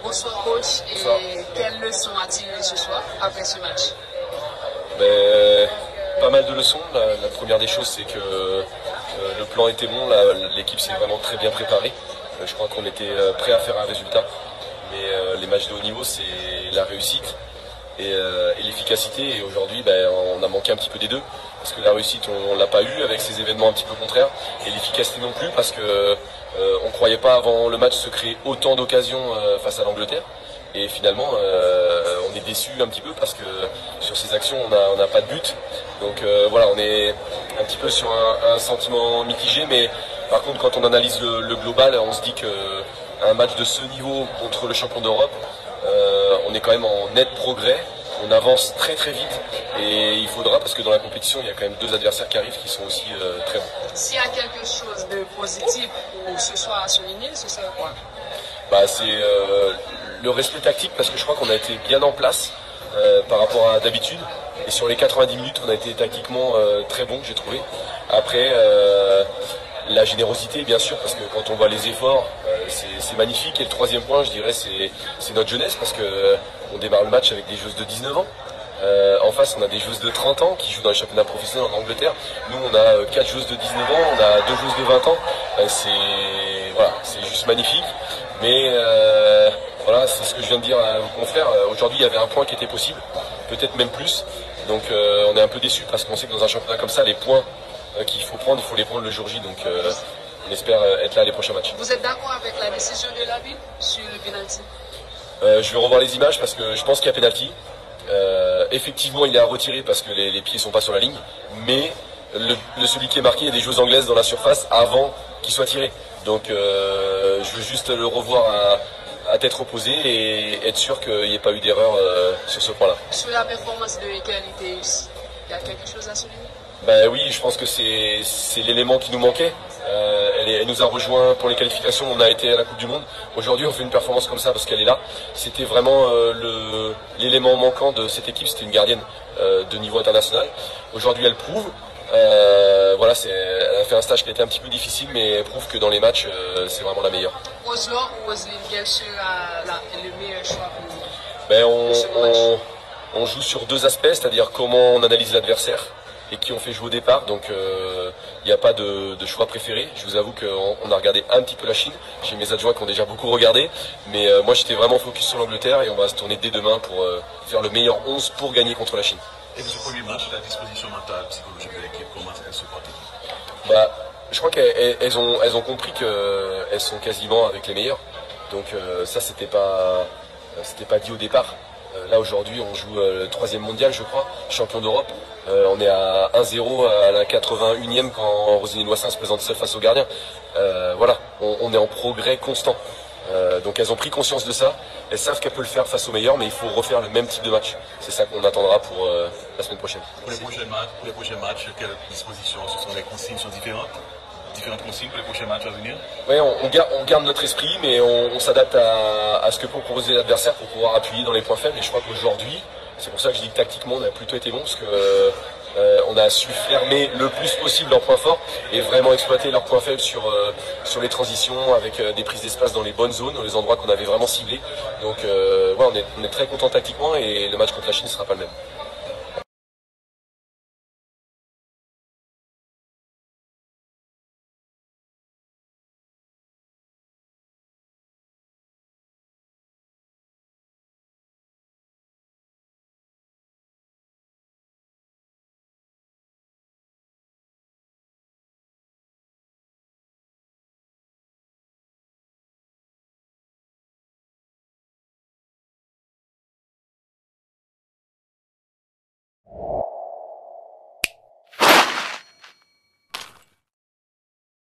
Bonsoir coach, et quelles leçons a tiré ce soir après ce match? Pas mal de leçons. La première des choses, c'est que le plan était bon, l'équipe s'est vraiment très bien préparée. Je crois qu'on était prêt à faire un résultat, mais les matchs de haut niveau, c'est la réussite et l'efficacité. Et aujourd'hui, on a manqué un petit peu des deux, parce que la réussite, on l'a pas eu avec ces événements un petit peu contraires, et l'efficacité non plus, parce que on croyait pas avant le match se créer autant d'occasions face à l'Angleterre. Et finalement, on est déçu un petit peu parce que sur ces actions, on n'a pas de but. Donc voilà, on est un petit peu sur un sentiment mitigé. Mais par contre, quand on analyse le global, on se dit qu'un match de ce niveau contre le champion d'Europe, on est quand même en net progrès. On avance très très vite et il faudra, parce que dans la compétition, il y a quand même deux adversaires qui arrivent qui sont aussi très bons. S'il y a quelque chose de positif pour ce soir à souligner, ce serait quoi? C'est le respect tactique, parce que je crois qu'on a été bien en place par rapport à d'habitude, et sur les 90 minutes on a été tactiquement très bon, j'ai trouvé. Après la générosité, bien sûr, parce que quand on voit les efforts, c'est magnifique. Et le troisième point, je dirais, c'est notre jeunesse, parce que on démarre le match avec des joueuses de 19 ans. En face, on a des joueuses de 30 ans qui jouent dans les championnats professionnels en Angleterre. Nous, on a 4 joueuses de 19 ans, on a 2 joueuses de 20 ans. C'est juste magnifique. Mais voilà, c'est ce que je viens de dire à vos confrères. Aujourd'hui, il y avait un point qui était possible, peut-être même plus. Donc on est un peu déçus, parce qu'on sait que dans un championnat comme ça, les points qu'il faut prendre, il faut les prendre le jour J. Donc on espère être là les prochains matchs. Vous êtes d'accord avec la décision de l'arbitre sur le penalty? Je vais revoir les images, parce que je pense qu'il y a penalty. Effectivement, il est à retirer parce que les pieds sont pas sur la ligne, mais celui qui est marqué, il y a des joueuses anglaises dans la surface avant qu'il soit tiré. Donc je veux juste le revoir à tête reposée et être sûr qu'il n'y ait pas eu d'erreur sur ce point-là. Sur la performance de égalité, il y a quelque chose à souligner? Oui, je pense que c'est l'élément qui nous manquait. Elle nous a rejoint pour les qualifications, on a été à la Coupe du Monde. Aujourd'hui, on fait une performance comme ça parce qu'elle est là. C'était vraiment l'élément manquant de cette équipe, c'était une gardienne de niveau international. Aujourd'hui, elle prouve. Voilà, elle a fait un stage qui a été un petit peu difficile, mais elle prouve que dans les matchs, c'est vraiment la meilleure. Oslo ou Oslin, quel sera le meilleur choix pour vous? On joue sur deux aspects, c'est-à-dire comment on analyse l'adversaire et qui on fait jouer au départ. Donc il n'y a pas de choix préféré. Je vous avoue qu'on a regardé un petit peu la Chine. J'ai mes adjoints qui ont déjà beaucoup regardé, mais moi j'étais vraiment focus sur l'Angleterre, et on va se tourner dès demain pour faire le meilleur 11 pour gagner contre la Chine. Et ce premier match, la disposition mentale, psychologique de l'équipe, comment elle se porte? Je crois qu'elles ont compris qu'elles sont quasiment avec les meilleurs. Donc ça, c'était pas dit au départ. Là aujourd'hui, on joue le 3e mondial, je crois, champion d'Europe. On est à 1-0 à la 81e quand Roselyne Loissin se présente seule face au gardien. Voilà, on est en progrès constant. Donc elles ont pris conscience de ça. Elles savent qu'elles peuvent le faire face aux meilleurs, mais il faut refaire le même type de match. C'est ça qu'on attendra pour la semaine prochaine. Pour les prochains matchs, quelles dispositions? Ce sont les consignes sont différentes? Différentes consignes pour les prochains matchs à venir? Oui, on garde notre esprit, mais on s'adapte à ce que peut proposer l'adversaire pour pouvoir appuyer dans les points faibles. Et je crois qu'aujourd'hui, c'est pour ça que je dis que tactiquement on a plutôt été bon, parce que on a su fermer le plus possible leurs points forts et vraiment exploiter leurs points faibles sur les transitions, avec des prises d'espace dans les bonnes zones, dans les endroits qu'on avait vraiment ciblés. Donc on est très content tactiquement, et le match contre la Chine ne sera pas le même.